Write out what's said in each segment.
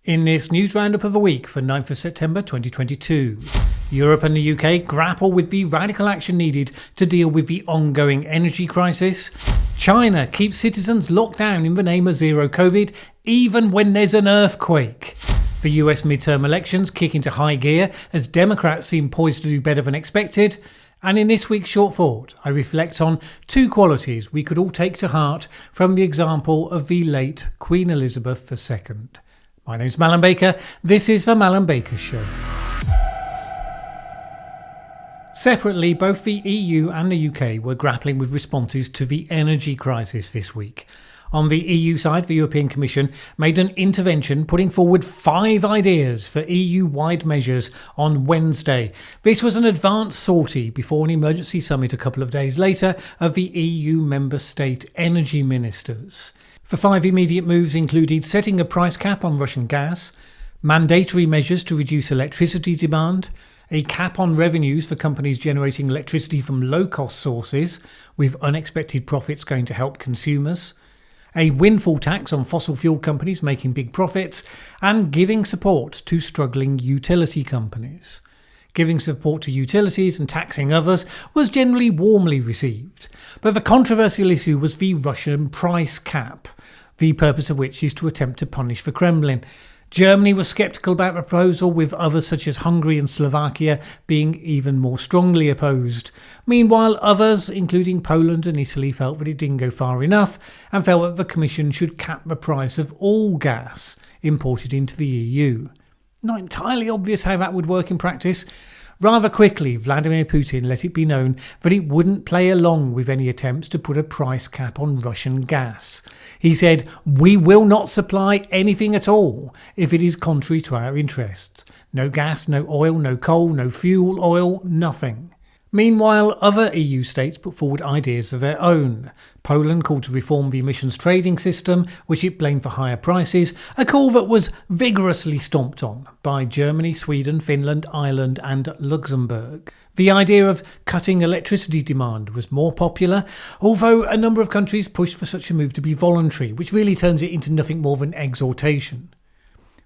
In this news roundup of the week for 9th of September 2022, Europe and the UK grapple with the radical action needed to deal with the ongoing energy crisis. China keeps citizens locked down in the name of zero COVID, even when there's an earthquake. The US midterm elections kick into high gear as Democrats seem poised to do better than expected. And in this week's Short Thought, I reflect on two qualities we could all take to heart from the example of the late Queen Elizabeth II. My name's Mallen Baker. This is the Mallen Baker Show. Separately, both the EU and the UK were grappling with responses to the energy crisis this week. On the EU side, the European Commission made an intervention putting forward 5 ideas for EU-wide measures on Wednesday. This was an advanced sortie before an emergency summit a couple of days later of the EU member state energy ministers. The 5 immediate moves included setting a price cap on Russian gas, mandatory measures to reduce electricity demand, a cap on revenues for companies generating electricity from low-cost sources, with unexpected profits going to help consumers, a windfall tax on fossil fuel companies making big profits, and giving support to struggling utility companies. Giving support to utilities and taxing others was generally warmly received, but the controversial issue was the Russian price cap, the purpose of which is to attempt to punish the Kremlin. Germany was sceptical about the proposal, with others such as Hungary and Slovakia being even more strongly opposed. Meanwhile, others, including Poland and Italy, felt that it didn't go far enough and felt that the Commission should cap the price of all gas imported into the EU. Not entirely obvious how that would work in practice. Rather quickly, Vladimir Putin let it be known that it wouldn't play along with any attempts to put a price cap on Russian gas. He said, "We will not supply anything at all if it is contrary to our interests. No gas, no oil, no coal, no fuel oil, nothing." Meanwhile, other EU states put forward ideas of their own. Poland called to reform the emissions trading system, which it blamed for higher prices, a call that was vigorously stomped on by Germany, Sweden, Finland, Ireland and Luxembourg. The idea of cutting electricity demand was more popular, although a number of countries pushed for such a move to be voluntary, which really turns it into nothing more than exhortation.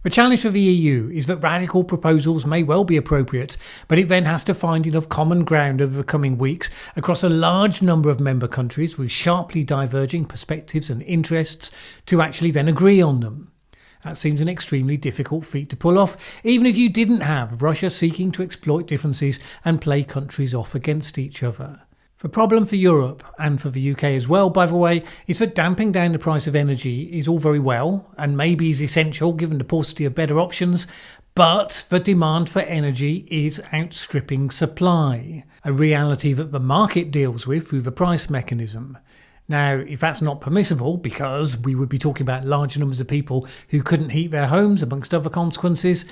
The challenge for the EU is that radical proposals may well be appropriate, but it then has to find enough common ground over the coming weeks across a large number of member countries with sharply diverging perspectives and interests to actually then agree on them. That seems an extremely difficult feat to pull off, even if you didn't have Russia seeking to exploit differences and play countries off against each other. The problem for Europe, and for the UK as well, by the way, is that damping down the price of energy is all very well, and maybe is essential given the paucity of better options, but the demand for energy is outstripping supply, a reality that the market deals with through the price mechanism. Now, if that's not permissible, because we would be talking about large numbers of people who couldn't heat their homes, amongst other consequences,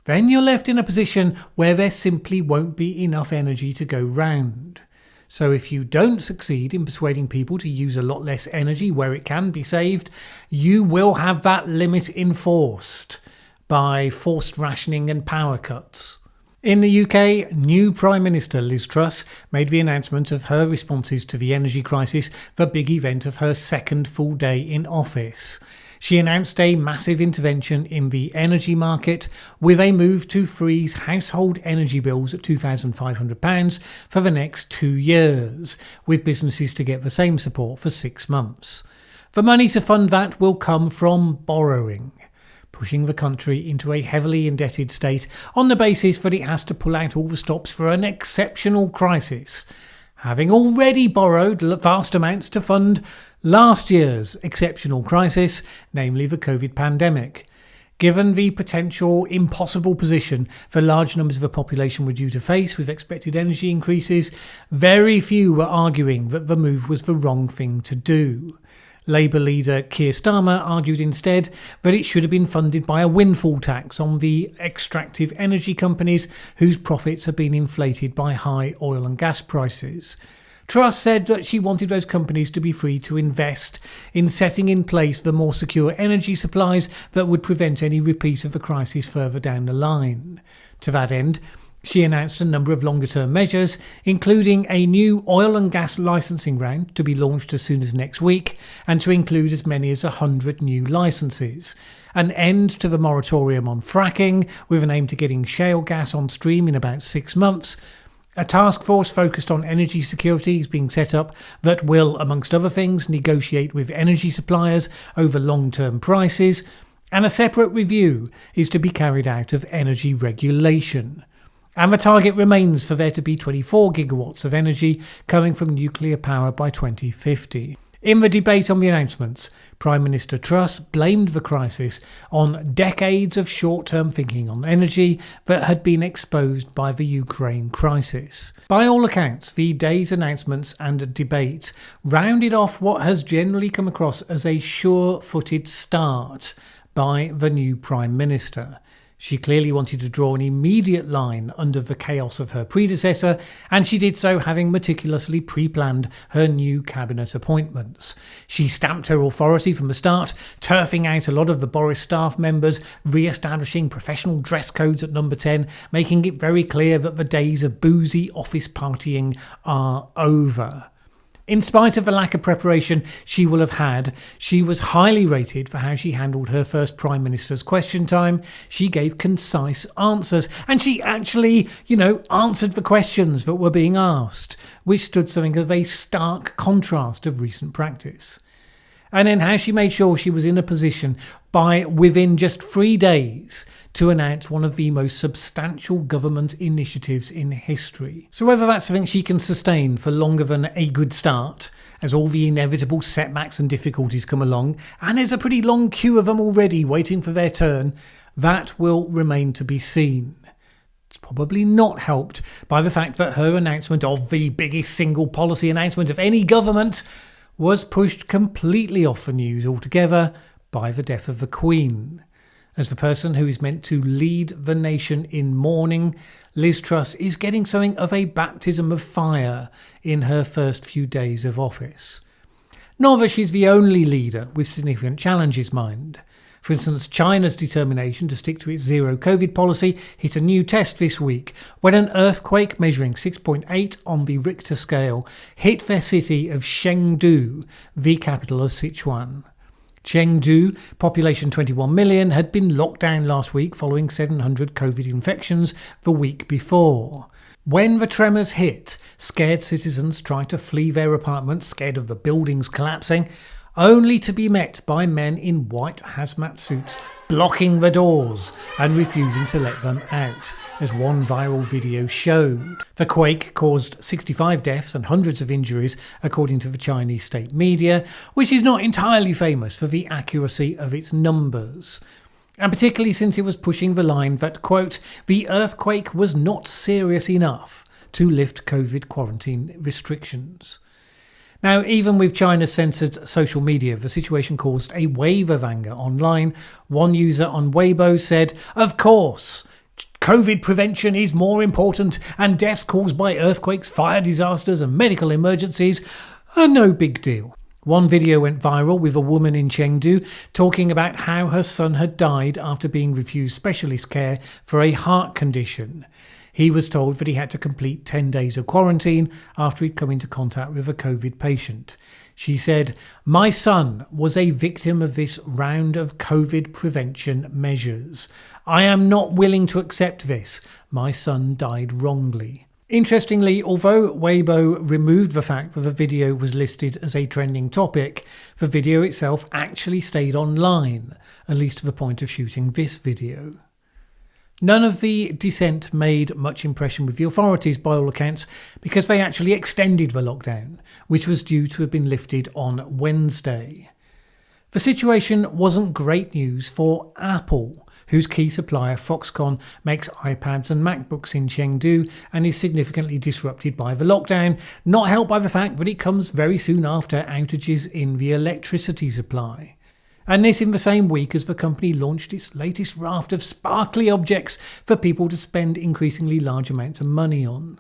then you're left in a position where there simply won't be enough energy to go round. So if you don't succeed in persuading people to use a lot less energy where it can be saved, you will have that limit enforced by forced rationing and power cuts. In the UK, new Prime Minister Liz Truss made the announcement of her responses to the energy crisis, the big event of her second full day in office. She announced a massive intervention in the energy market with a move to freeze household energy bills at £2,500 for the next 2 years, with businesses to get the same support for 6 months. The money to fund that will come from borrowing, pushing the country into a heavily indebted state on the basis that it has to pull out all the stops for an exceptional crisis, having already borrowed vast amounts to fund last year's exceptional crisis, namely the COVID pandemic. Given the potential impossible position that large numbers of the population were due to face with expected energy increases, very few were arguing that the move was the wrong thing to do. Labour leader Keir Starmer argued instead that it should have been funded by a windfall tax on the extractive energy companies whose profits have been inflated by high oil and gas prices. Truss said that she wanted those companies to be free to invest in setting in place the more secure energy supplies that would prevent any repeat of the crisis further down the line. To that end, she announced a number of longer-term measures, including a new oil and gas licensing round to be launched as soon as next week, and to include as many as 100 new licences, an end to the moratorium on fracking, with an aim to getting shale gas on stream in about 6 months. A task force focused on energy security is being set up that will, amongst other things, negotiate with energy suppliers over long-term prices, and a separate review is to be carried out of energy regulation. And the target remains for there to be 24 gigawatts of energy coming from nuclear power by 2050. In the debate on the announcements, Prime Minister Truss blamed the crisis on decades of short-term thinking on energy that had been exposed by the Ukraine crisis. By all accounts, the day's announcements and debate rounded off what has generally come across as a sure-footed start by the new Prime Minister. She clearly wanted to draw an immediate line under the chaos of her predecessor, and she did so having meticulously pre-planned her new cabinet appointments. She stamped her authority from the start, turfing out a lot of the Boris staff members, re-establishing professional dress codes at number 10, making it very clear that the days of boozy office partying are over. In spite of the lack of preparation she will have had, she was highly rated for how she handled her first Prime Minister's question time. She gave concise answers, and she actually, answered the questions that were being asked, which stood something of a stark contrast of recent practice. And then how she made sure she was in a position by within just 3 days to announce one of the most substantial government initiatives in history. So whether that's something she can sustain for longer than a good start, as all the inevitable setbacks and difficulties come along, and there's a pretty long queue of them already waiting for their turn, that will remain to be seen. It's probably not helped by the fact that her announcement of the biggest single policy announcement of any government was pushed completely off the news altogether by the death of the Queen. As the person who is meant to lead the nation in mourning, Liz Truss is getting something of a baptism of fire in her first few days of office. Not that she's the only leader with significant challenges, mind. For instance, China's determination to stick to its zero-COVID policy hit a new test this week when an earthquake measuring 6.8 on the Richter scale hit their city of Chengdu, the capital of Sichuan. Chengdu, population 21 million, had been locked down last week following 700 COVID infections the week before. When the tremors hit, scared citizens tried to flee their apartments, scared of the buildings collapsing, only to be met by men in white hazmat suits blocking the doors and refusing to let them out, as one viral video showed. The quake caused 65 deaths and hundreds of injuries, according to the Chinese state media, which is not entirely famous for the accuracy of its numbers. And particularly since it was pushing the line that, quote, the earthquake was not serious enough to lift COVID quarantine restrictions. Now, even with China's censored social media, the situation caused a wave of anger online. One user on Weibo said, "Of course, COVID prevention is more important, and deaths caused by earthquakes, fire disasters and medical emergencies are no big deal." One video went viral with a woman in Chengdu talking about how her son had died after being refused specialist care for a heart condition. He was told that he had to complete 10 days of quarantine after he'd come into contact with a COVID patient. She said, "My son was a victim of this round of COVID prevention measures. I am not willing to accept this. My son died wrongly." Interestingly, although Weibo removed the fact that the video was listed as a trending topic, the video itself actually stayed online, at least to the point of shooting this video. None of the dissent made much impression with the authorities by all accounts, because they actually extended the lockdown, which was due to have been lifted on Wednesday. The situation wasn't great news for Apple, whose key supplier Foxconn makes iPads and MacBooks in Chengdu and is significantly disrupted by the lockdown, not helped by the fact that it comes very soon after outages in the electricity supply. And this in the same week as the company launched its latest raft of sparkly objects for people to spend increasingly large amounts of money on.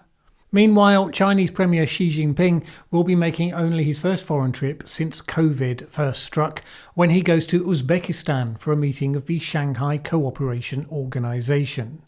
Meanwhile, Chinese Premier Xi Jinping will be making only his first foreign trip since COVID first struck, when he goes to Uzbekistan for a meeting of the Shanghai Cooperation Organization.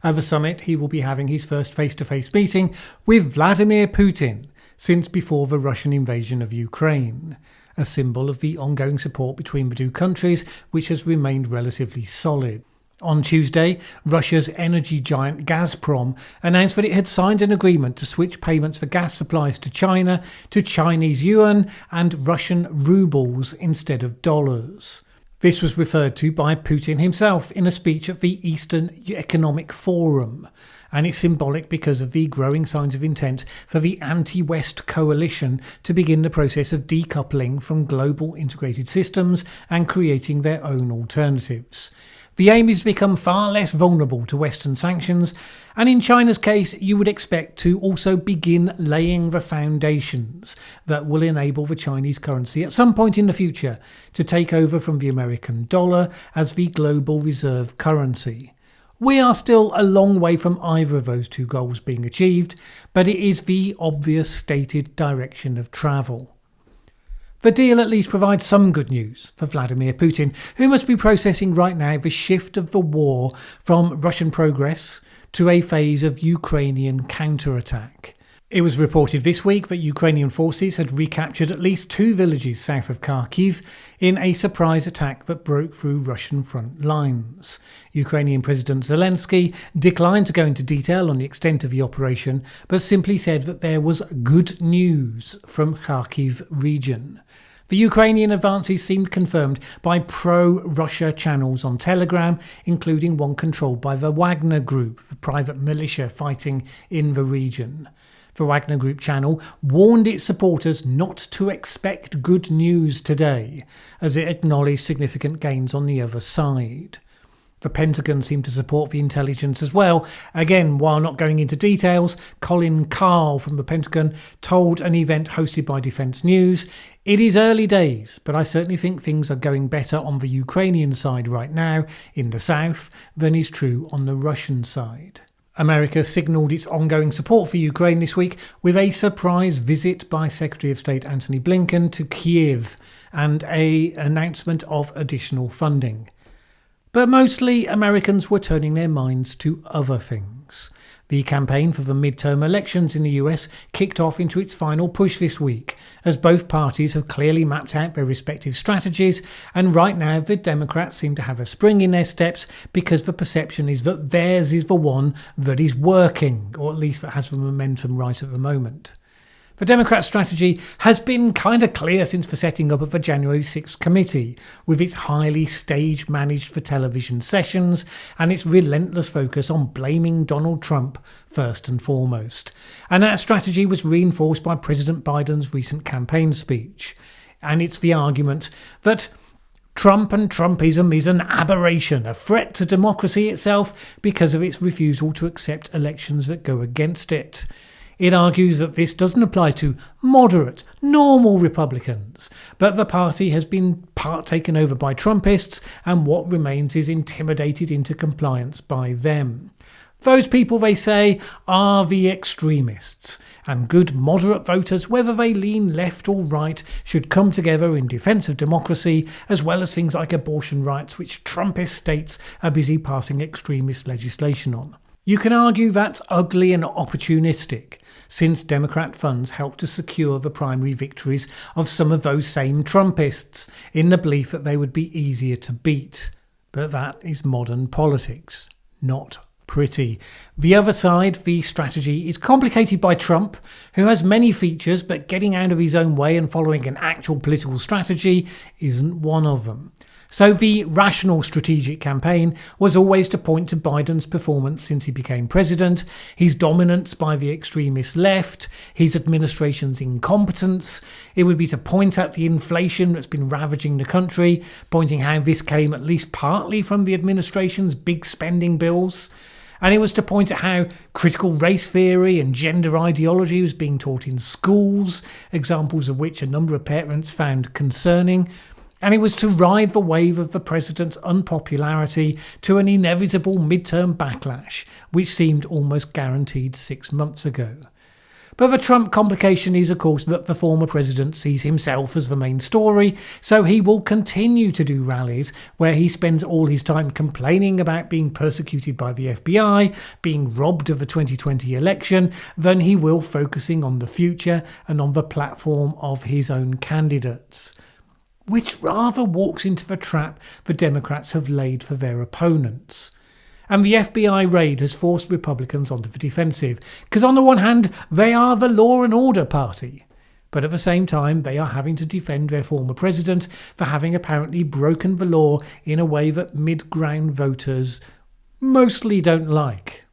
At the summit, he will be having his first face-to-face meeting with Vladimir Putin since before the Russian invasion of Ukraine. a symbol of the ongoing support between the two countries, which has remained relatively solid. On Tuesday, Russia's energy giant Gazprom announced that it had signed an agreement to switch payments for gas supplies to China to Chinese yuan and Russian rubles instead of dollars. This was referred to by Putin himself in a speech at the Eastern Economic Forum, and it's symbolic because of the growing signs of intent for the anti-West coalition to begin the process of decoupling from global integrated systems and creating their own alternatives. The aim is to become far less vulnerable to Western sanctions, and in China's case, you would expect to also begin laying the foundations that will enable the Chinese currency at some point in the future to take over from the American dollar as the global reserve currency. We are still a long way from either of those two goals being achieved, but it is the obvious stated direction of travel. The deal at least provides some good news for Vladimir Putin, who must be processing right now the shift of the war from Russian progress to a phase of Ukrainian counterattack. It was reported this week that Ukrainian forces had recaptured at least 2 villages south of Kharkiv in a surprise attack that broke through Russian front lines. Ukrainian President Zelensky declined to go into detail on the extent of the operation, but simply said that there was good news from Kharkiv region. The Ukrainian advances seemed confirmed by pro-Russia channels on Telegram, including one controlled by the Wagner Group, the private militia fighting in the region. The Wagner Group channel warned its supporters not to expect good news today, as it acknowledged significant gains on the other side. The Pentagon seemed to support the intelligence as well. Again, while not going into details, Colin Carl from the Pentagon told an event hosted by Defence News, "It is early days, but I certainly think things are going better on the Ukrainian side right now in the south than is true on the Russian side." America signalled its ongoing support for Ukraine this week with a surprise visit by Secretary of State Antony Blinken to Kyiv and an announcement of additional funding. But mostly Americans were turning their minds to other things. The campaign for the midterm elections in the US kicked off into its final push this week, as both parties have clearly mapped out their respective strategies, and right now the Democrats seem to have a spring in their steps because the perception is that theirs is the one that is working, or at least that has the momentum right at the moment. The Democrat strategy has been kind of clear since the setting up of the January 6th committee, with its highly stage-managed for television sessions and its relentless focus on blaming Donald Trump first and foremost. And that strategy was reinforced by President Biden's recent campaign speech. And it's the argument that Trump and Trumpism is an aberration, a threat to democracy itself because of its refusal to accept elections that go against it. It argues that this doesn't apply to moderate, normal Republicans, but the party has been taken over by Trumpists, and what remains is intimidated into compliance by them. Those people, they say, are the extremists, and good moderate voters, whether they lean left or right, should come together in defence of democracy, as well as things like abortion rights, which Trumpist states are busy passing extremist legislation on. You can argue that's ugly and opportunistic, since Democrat funds help to secure the primary victories of some of those same Trumpists, in the belief that they would be easier to beat. But that is modern politics, not pretty. The other side, the strategy, is complicated by Trump, who has many features, but getting out of his own way and following an actual political strategy isn't one of them. So the rational strategic campaign was always to point to Biden's performance since he became president, his dominance by the extremist left, his administration's incompetence. It would be to point at the inflation that's been ravaging the country, pointing how this came at least partly from the administration's big spending bills. And it was to point at how critical race theory and gender ideology was being taught in schools, examples of which a number of parents found concerning. And it was to ride the wave of the president's unpopularity to an inevitable midterm backlash, which seemed almost guaranteed 6 months ago. But the Trump complication is, of course, that the former president sees himself as the main story, so he will continue to do rallies where he spends all his time complaining about being persecuted by the FBI, being robbed of the 2020 election, than he will focusing on the future and on the platform of his own candidates. which rather walks into the trap the Democrats have laid for their opponents. And the FBI raid has forced Republicans onto the defensive, because on the one hand, they are the law and order party, but at the same time, they are having to defend their former president for having apparently broken the law in a way that mid-ground voters mostly don't like.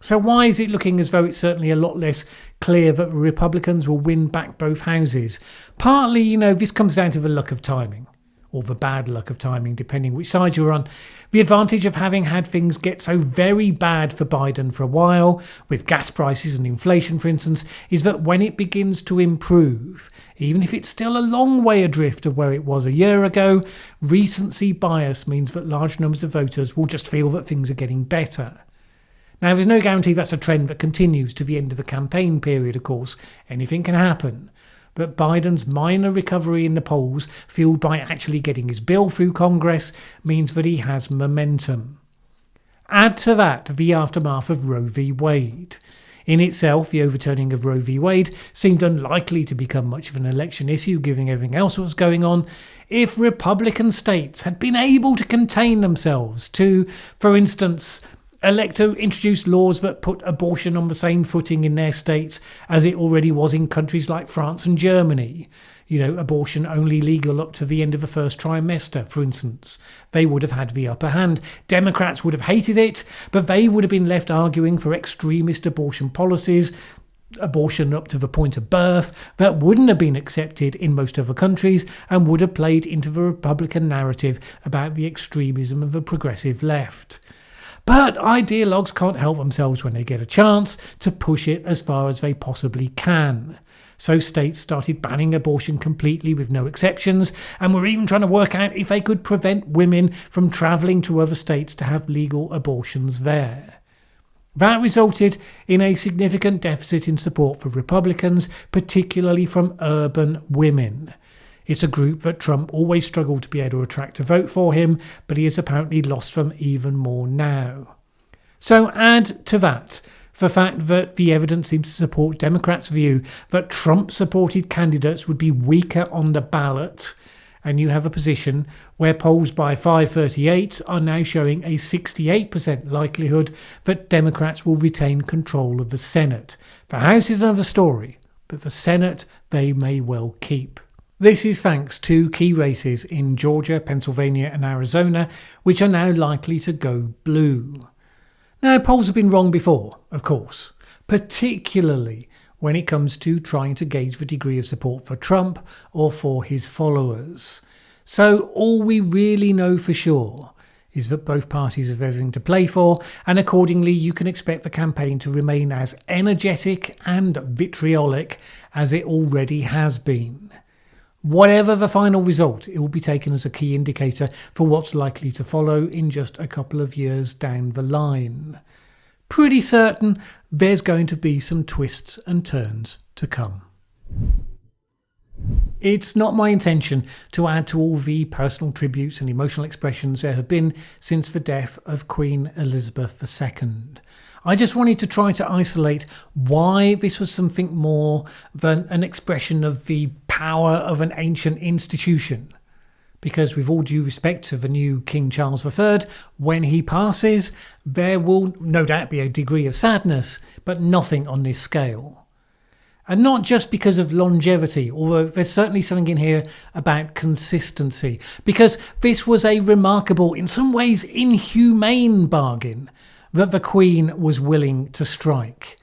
So why is it looking as though it's certainly a lot less clear that the Republicans will win back both houses? Partly, this comes down to the luck of timing, or the bad luck of timing, depending which side you're on. The advantage of having had things get so very bad for Biden for a while, with gas prices and inflation, for instance, is that when it begins to improve, even if it's still a long way adrift of where it was a year ago, recency bias means that large numbers of voters will just feel that things are getting better. Now, there's no guarantee that's a trend that continues to the end of the campaign period, of course. Anything can happen. But Biden's minor recovery in the polls, fueled by actually getting his bill through Congress, means that he has momentum. Add to that the aftermath of Roe v. Wade. In itself, the overturning of Roe v. Wade seemed unlikely to become much of an election issue, given everything else that was going on, if Republican states had been able to contain themselves to, for instance, elect to introduce laws that put abortion on the same footing in their states as it already was in countries like France and Germany. Abortion only legal up to the end of the first trimester, for instance. They would have had the upper hand. Democrats would have hated it, but they would have been left arguing for extremist abortion policies, abortion up to the point of birth, that wouldn't have been accepted in most other countries and would have played into the Republican narrative about the extremism of the progressive left. But ideologues can't help themselves when they get a chance to push it as far as they possibly can. So states started banning abortion completely with no exceptions, and were even trying to work out if they could prevent women from travelling to other states to have legal abortions there. That resulted in a significant deficit in support for Republicans, particularly from urban women. It's a group that Trump always struggled to be able to attract to vote for him, but he has apparently lost them even more now. So add to that the fact that the evidence seems to support Democrats' view that Trump-supported candidates would be weaker on the ballot, and you have a position where polls by 538 are now showing a 68% likelihood that Democrats will retain control of the Senate. The House is another story, but the Senate they may well keep. This is thanks to key races in Georgia, Pennsylvania and Arizona, which are now likely to go blue. Now, polls have been wrong before, of course, particularly when it comes to trying to gauge the degree of support for Trump or for his followers. So all we really know for sure is that both parties have everything to play for, and accordingly you can expect the campaign to remain as energetic and vitriolic as it already has been. Whatever the final result, it will be taken as a key indicator for what's likely to follow in just a couple of years down the line. Pretty certain there's going to be some twists and turns to come. It's not my intention to add to all the personal tributes and emotional expressions there have been since the death of Queen Elizabeth II. I just wanted to try to isolate why this was something more than an expression of the power of an ancient institution. Because with all due respect to the new King Charles III, when he passes, there will no doubt be a degree of sadness, but nothing on this scale. And not just because of longevity, although there's certainly something in here about consistency, because this was a remarkable, in some ways inhumane bargain that the Queen was willing to strike.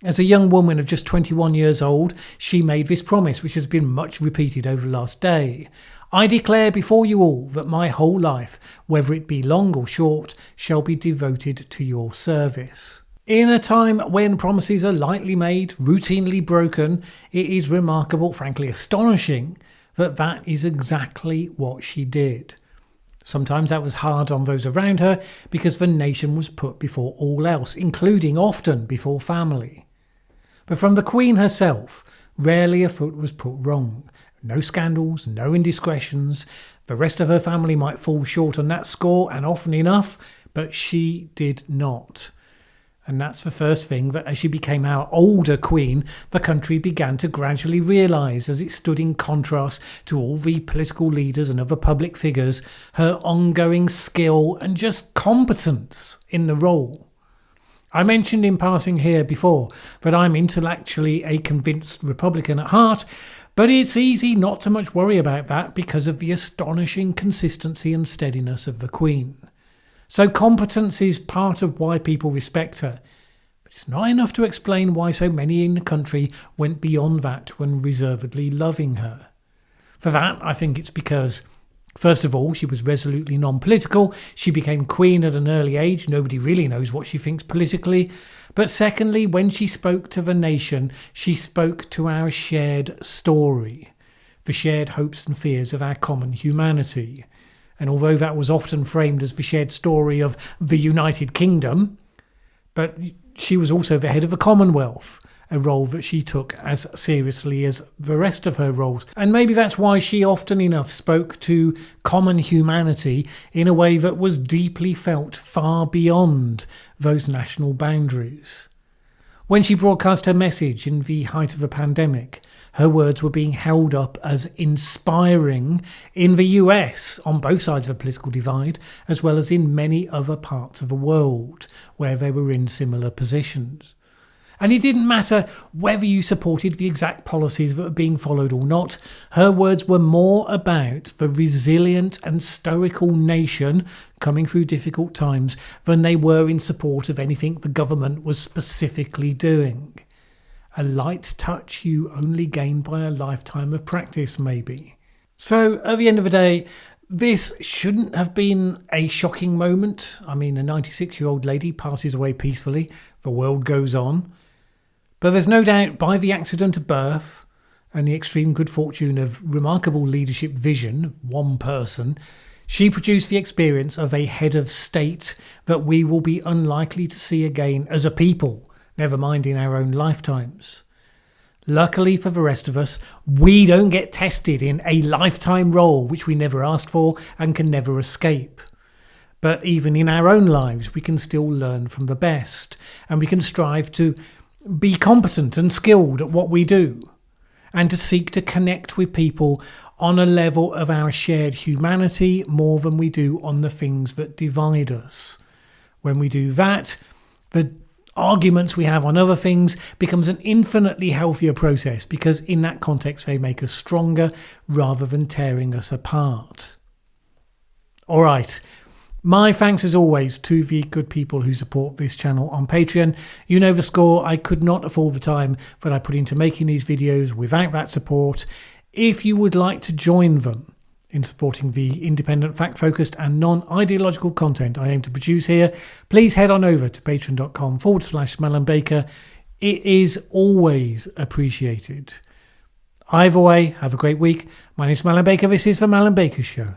As a young woman of just 21 years old, she made this promise, which has been much repeated over the last day. I declare before you all that my whole life, whether it be long or short, shall be devoted to your service. In a time when promises are lightly made, routinely broken, it is remarkable, frankly astonishing, that that is exactly what she did. Sometimes that was hard on those around her because the nation was put before all else, including often before family. But from the Queen herself, rarely a foot was put wrong. No scandals, no indiscretions. The rest of her family might fall short on that score, and often enough, but she did not. And that's the first thing that as she became our older queen, the country began to gradually realise, as it stood in contrast to all the political leaders and other public figures, her ongoing skill and just competence in the role. I mentioned in passing here before that I'm intellectually a convinced Republican at heart, but it's easy not to much worry about that because of the astonishing consistency and steadiness of the Queen. So competence is part of why people respect her, but it's not enough to explain why so many in the country went beyond that when reservedly loving her. For that, I think it's because, first of all, she was resolutely non-political. She became queen at an early age. Nobody really knows what she thinks politically. But secondly, when she spoke to the nation, she spoke to our shared story, the shared hopes and fears of our common humanity. And although that was often framed as the shared story of the United Kingdom, but she was also the head of the Commonwealth, a role that she took as seriously as the rest of her roles. And maybe that's why she often enough spoke to common humanity in a way that was deeply felt far beyond those national boundaries. When she broadcast her message in the height of the pandemic, her words were being held up as inspiring in the US on both sides of the political divide, as well as in many other parts of the world where they were in similar positions. And it didn't matter whether you supported the exact policies that were being followed or not. Her words were more about the resilient and stoical nation coming through difficult times than they were in support of anything the government was specifically doing. A light touch you only gain by a lifetime of practice, maybe. So, at the end of the day, this shouldn't have been a shocking moment. I mean, a 96-year-old lady passes away peacefully. The world goes on. But there's no doubt by the accident of birth and the extreme good fortune of remarkable leadership vision of one person, she produced the experience of a head of state that we will be unlikely to see again as a people, never mind in our own lifetimes. Luckily for the rest of us, we don't get tested in a lifetime role which we never asked for and can never escape. But even in our own lives, we can still learn from the best, and we can strive to be competent and skilled at what we do, and to seek to connect with people on a level of our shared humanity more than we do on the things that divide us. When we do that, the arguments we have on other things becomes an infinitely healthier process, because in that context they make us stronger rather than tearing us apart. All right. My thanks as always to the good people who support this channel on Patreon. You know the score. I could not afford the time that I put into making these videos without that support. If you would like to join them in supporting the independent, fact-focused and non-ideological content I aim to produce here, please head on over to patreon.com/Mallen Baker. It is always appreciated. Either way, have a great week. My name is Mallen Baker. This is the Mallen Baker Show.